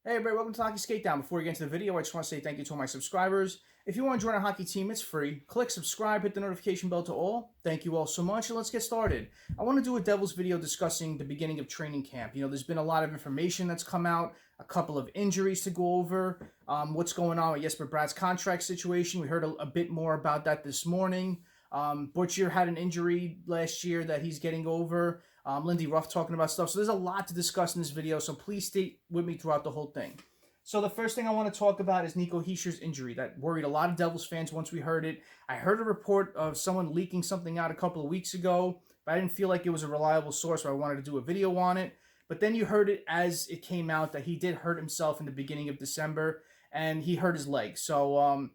Hey everybody, welcome to Hockey Skate Down. Before we get into the video, I just want to say thank you to all my subscribers. If you want to join our hockey team, it's free. Click subscribe, hit the notification bell to all. Thank you all so much, and let's get started. I want to do a Devils video discussing the beginning of training camp. You know, there's been a lot of information that's come out, a couple of injuries to go over, what's going on with Jesper Bratt's contract situation. We heard a bit more about that this morning. Butcher had an injury last year that he's getting over. Lindy Ruff talking about stuff. So there's a lot to discuss in this video, so please stay with me throughout the whole thing. So the first thing I want to talk about is Nico Hischier's injury. That worried a lot of Devils fans once we heard it. I heard a report of someone leaking something out a couple of weeks ago, but I didn't feel like it was a reliable source, so I wanted to do a video on it. But then you heard it as it came out that he did hurt himself in the beginning of December, and he hurt his leg. So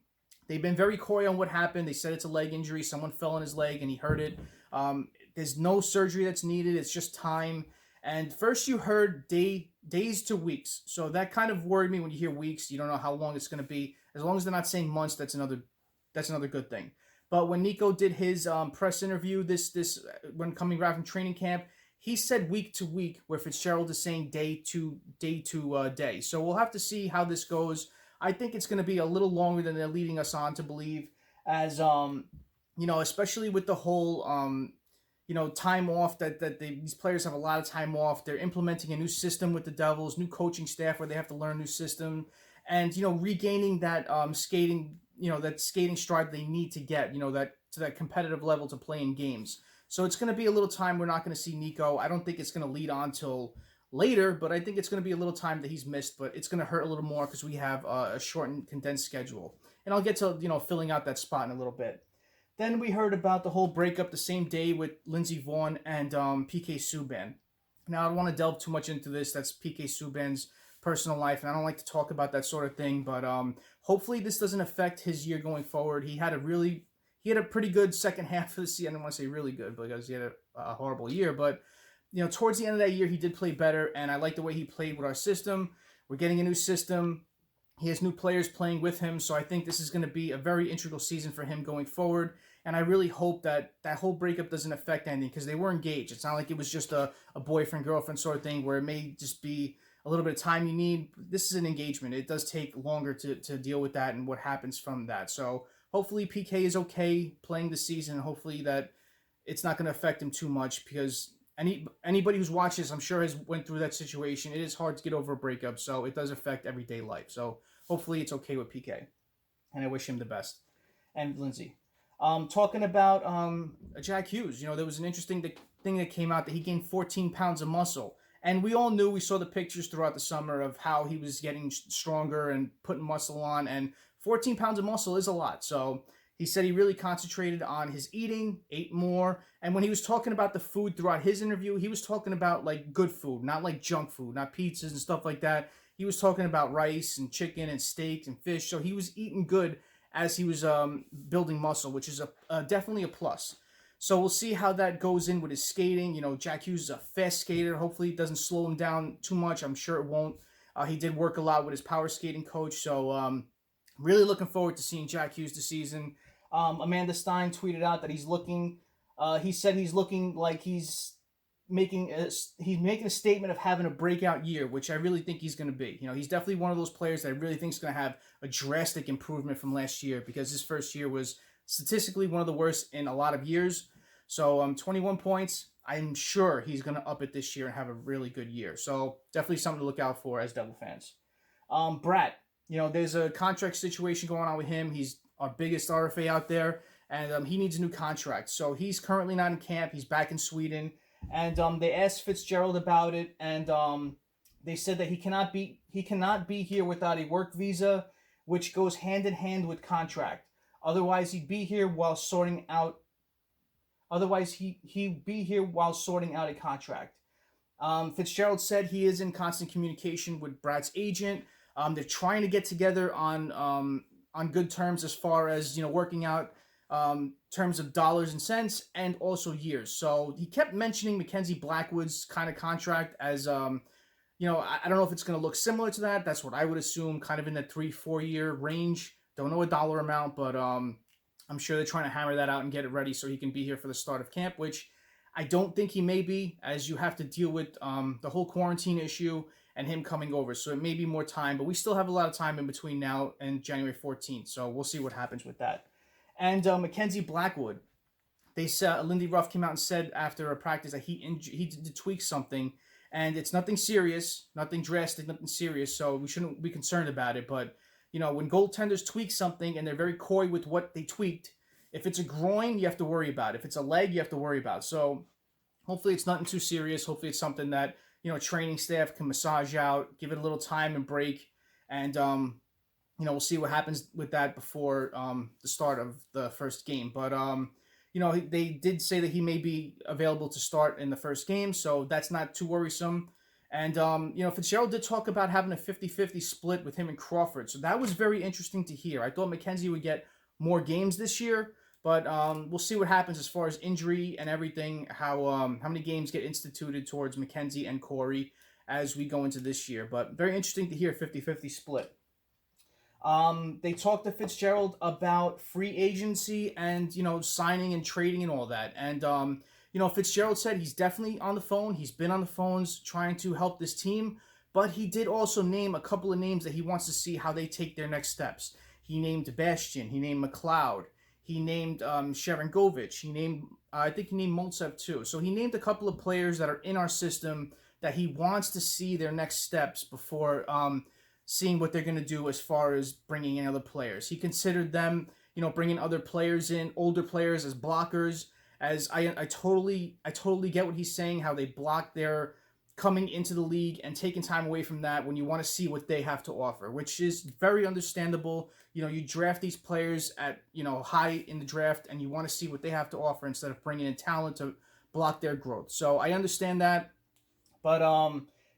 they've been very coy on what happened. They said it's a leg injury. Someone fell on his leg and he hurt it. There's no surgery that's needed. It's just time. And first you heard days to weeks. So that kind of worried me when you hear weeks. You don't know how long it's going to be. As long as they're not saying months, that's another good thing. But when Nico did his press interview when coming back from training camp, he said week to week, where Fitzgerald is saying day to day. So we'll have to see how this goes. I think it's going to be a little longer than they're leading us on to believe, as you know, especially with the whole time off that these players have a lot of time off. They're implementing a new system with the Devils, new coaching staff where they have to learn a new system, and regaining that skating stride they need to get that to that competitive level to play in games. So it's going to be a little time we're not going to see Nico. I don't think it's going to lead on till later, but I think it's going to be a little time that he's missed, but it's going to hurt a little more because we have a shortened, condensed schedule. And I'll get to, filling out that spot in a little bit. Then we heard about the whole breakup the same day with Lindsey Vaughn and PK Subban. Now, I don't want to delve too much into this. That's PK Subban's personal life, and I don't like to talk about that sort of thing, but hopefully this doesn't affect his year going forward. He had a pretty good second half of the season. I don't want to say really good because he had a horrible year, but towards the end of that year, he did play better, and I like the way he played with our system. We're getting a new system. He has new players playing with him, so I think this is going to be a very integral season for him going forward, and I really hope that whole breakup doesn't affect anything because they were engaged. It's not like it was just a boyfriend-girlfriend sort of thing where it may just be a little bit of time you need. This is an engagement. It does take longer to deal with that and what happens from that. So hopefully PK is okay playing the season, and hopefully that it's not going to affect him too much because anybody who's watched this, I'm sure, has went through that situation. It is hard to get over a breakup, so it does affect everyday life. So hopefully it's okay with PK, and I wish him the best. And Lindsey. Talking about Jack Hughes, there was an interesting thing that came out that he gained 14 pounds of muscle. And we all knew, we saw the pictures throughout the summer of how he was getting stronger and putting muscle on, and 14 pounds of muscle is a lot. So he said he really concentrated on his eating, ate more, and when he was talking about the food throughout his interview, he was talking about like good food, not like junk food, not pizzas and stuff like that. He was talking about rice and chicken and steak and fish, so he was eating good as he was building muscle, which is definitely a plus. So we'll see how that goes in with his skating. Jack Hughes is a fast skater. Hopefully it doesn't slow him down too much. I'm sure it won't. He did work a lot with his power skating coach, so really looking forward to seeing Jack Hughes this season. Amanda Stein tweeted out that he's looking. He said he's looking like he's making a statement of having a breakout year, which I really think he's going to be. He's definitely one of those players that I really think is going to have a drastic improvement from last year because his first year was statistically one of the worst in a lot of years. So 21 points. I'm sure he's going to up it this year and have a really good year. So definitely something to look out for as Devil fans. Bratt, there's a contract situation going on with him. He's our biggest RFA out there, and he needs a new contract. So he's currently not in camp. He's back in Sweden. And they asked Fitzgerald about it, and they said that he cannot be here without a work visa, which goes hand in hand with contract. Otherwise, he'd be here while sorting out. He'd be here while sorting out a contract. Fitzgerald said he is in constant communication with Bratt's agent. They're trying to get together on good terms as far as working out terms of dollars and cents and also years. So he kept mentioning Mackenzie Blackwood's kind of contract as I don't know if it's going to look similar to that. That's what I would assume, kind of in the 3-4 year range. Don't know a dollar amount, but I'm sure they're trying to hammer that out and get it ready so he can be here for the start of camp, which I don't think he may be, as you have to deal with the whole quarantine issue and him coming over. So it may be more time, but we still have a lot of time in between now and January 14th. So we'll see what happens with that. And Mackenzie Blackwood, they said Lindy Ruff came out and said after a practice that he did tweak something, and it's nothing serious, nothing drastic, nothing serious. So we shouldn't be concerned about it. But you know, when goaltenders tweak something and they're very coy with what they tweaked, if it's a groin, you have to worry about it. If it's a leg, you have to worry about. So hopefully it's nothing too serious. Hopefully it's something that, you know, training staff can massage out, give it a little time and break. And, you know, we'll see what happens with that before the start of the first game. But, you know, they did say that he may be available to start in the first game, so that's not too worrisome. And, you know, Fitzgerald did talk about having a 50-50 split with him and Crawford. So that was very interesting to hear. I thought Mackenzie would get more games this year, but we'll see what happens as far as injury and everything, how many games get instituted towards Mackenzie and Corey as we go into this year. But very interesting to hear 50-50 split. They talked to Fitzgerald about free agency and, you know, signing and trading and all that. And, you know, Fitzgerald said he's definitely on the phone. He's been on the phones trying to help this team. But he did also name a couple of names that he wants to see how they take their next steps. He named Bastian. He named McLeod. He named Sharangovich. He named, I think he named Maltsev too. So he named a couple of players that are in our system that he wants to see their next steps before seeing what they're going to do as far as bringing in other players. He considered them, you know, bringing other players in, older players as blockers. As I totally get what he's saying, how they block their coming into the league and taking time away from that when you want to see what they have to offer, which is very understandable. You know, you draft these players at, you know, high in the draft and you want to see what they have to offer instead of bringing in talent to block their growth. So I understand that, but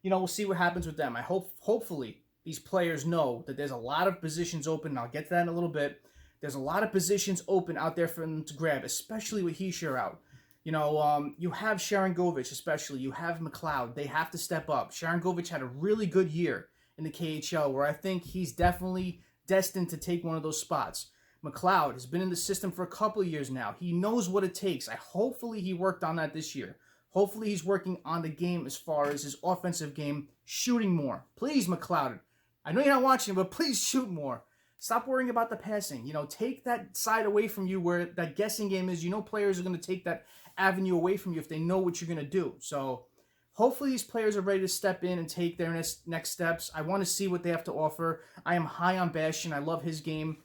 you know, we'll see what happens with them. Hopefully these players know that there's a lot of positions open, and I'll get to that in a little bit. There's a lot of positions open out there for them to grab, especially with Hischier out. You know, you have Sharangovich, especially. You have McLeod. They have to step up. Sharangovich had a really good year in the KHL, where I think he's definitely destined to take one of those spots. McLeod has been in the system for a couple of years now. He knows what it takes. Hopefully he worked on that this year. Hopefully he's working on the game as far as his offensive game, shooting more. Please, McLeod. I know you're not watching, but please shoot more. Stop worrying about the passing. You know, take that side away from you where that guessing game is. You know players are going to take that avenue away from you if they know what you're going to do. So hopefully these players are ready to step in and take their next steps. I want to see what they have to offer. I am high on Bastian. I love his game.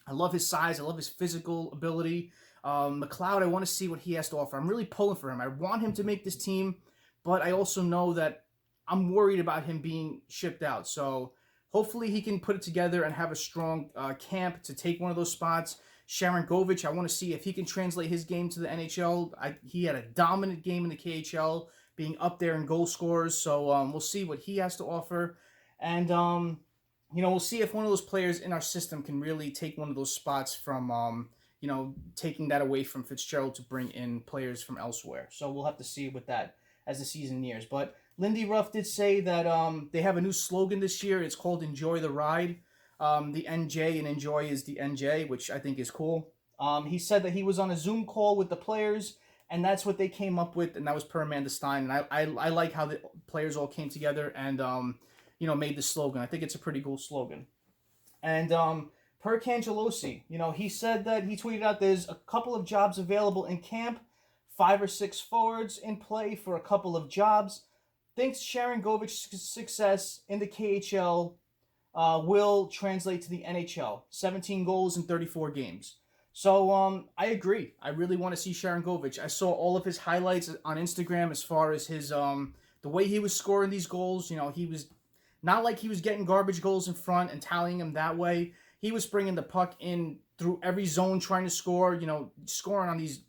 I love his size. I love his physical ability. McLeod, I want to see what he has to offer. I'm really pulling for him. I want him to make this team, but I also know that I'm worried about him being shipped out. So hopefully he can put it together and have a strong camp to take one of those spots. Sharangovich, I want to see if he can translate his game to the NHL. He had a dominant game in the KHL, being up there in goal scorers. So we'll see what he has to offer. And, you know, we'll see if one of those players in our system can really take one of those spots from, you know, taking that away from Fitzgerald to bring in players from elsewhere. So we'll have to see with that as the season nears. But Lindy Ruff did say that they have a new slogan this year. It's called Enjoy the Ride. The NJ and enjoy is the NJ, which I think is cool. He said that he was on a Zoom call with the players, and that's what they came up with, and that was per Amanda Stein. And I like how the players all came together and, you know, made the slogan. I think it's a pretty cool slogan. And per Cangelosi, you know, he said that he tweeted out there's a couple of jobs available in camp, 5 or 6 forwards in play for a couple of jobs. Thinks Sharangovich's success in the KHL will translate to the NHL. 17 goals in 34 games. So I agree. I really want to see Sharangovich. I saw all of his highlights on Instagram as far as his the way he was scoring these goals. You know, he was not like he was getting garbage goals in front and tallying them that way. He was bringing the puck in through every zone trying to score, you know, scoring on these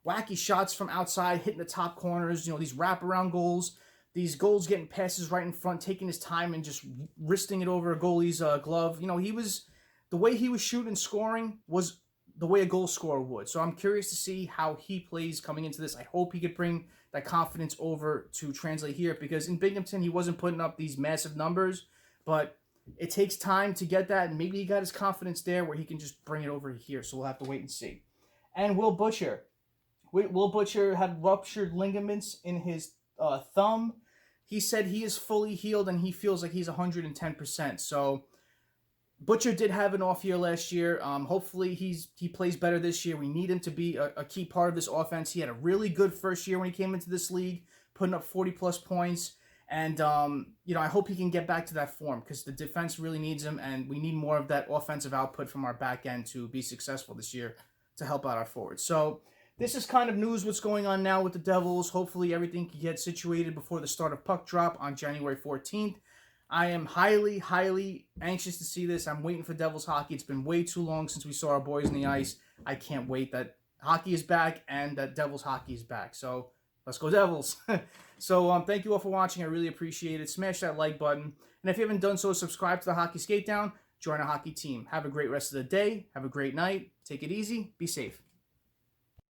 wacky shots from outside, hitting the top corners, you know, these wraparound goals. These goals getting passes right in front, taking his time and just wristing it over a goalie's glove. You know, the way he was shooting and scoring was the way a goal scorer would. So I'm curious to see how he plays coming into this. I hope he could bring that confidence over to translate here, because in Binghamton, he wasn't putting up these massive numbers, but it takes time to get that, and maybe he got his confidence there where he can just bring it over here. So we'll have to wait and see. And Will Butcher. Will Butcher had ruptured ligaments in his thumb. he said he is fully healed and he feels like he's 110%. So Butcher did have an off year last year. Hopefully he plays better this year. We need him to be a key part of this offense. He had a really good first year when he came into this league, putting up 40-plus points. And, I hope he can get back to that form because the defense really needs him, and we need more of that offensive output from our back end to be successful this year to help out our forwards. So this is kind of news what's going on now with the Devils. Hopefully everything can get situated before the start of puck drop on January 14th. I am highly, highly anxious to see this. I'm waiting for Devils hockey. It's been way too long since we saw our boys on the ice. I can't wait that hockey is back and that Devils hockey is back. So let's go Devils. So thank you all for watching. I really appreciate it. Smash that like button. And if you haven't done so, subscribe to the Hockey Skate Down. Join a hockey team. Have a great rest of the day. Have a great night. Take it easy. Be safe.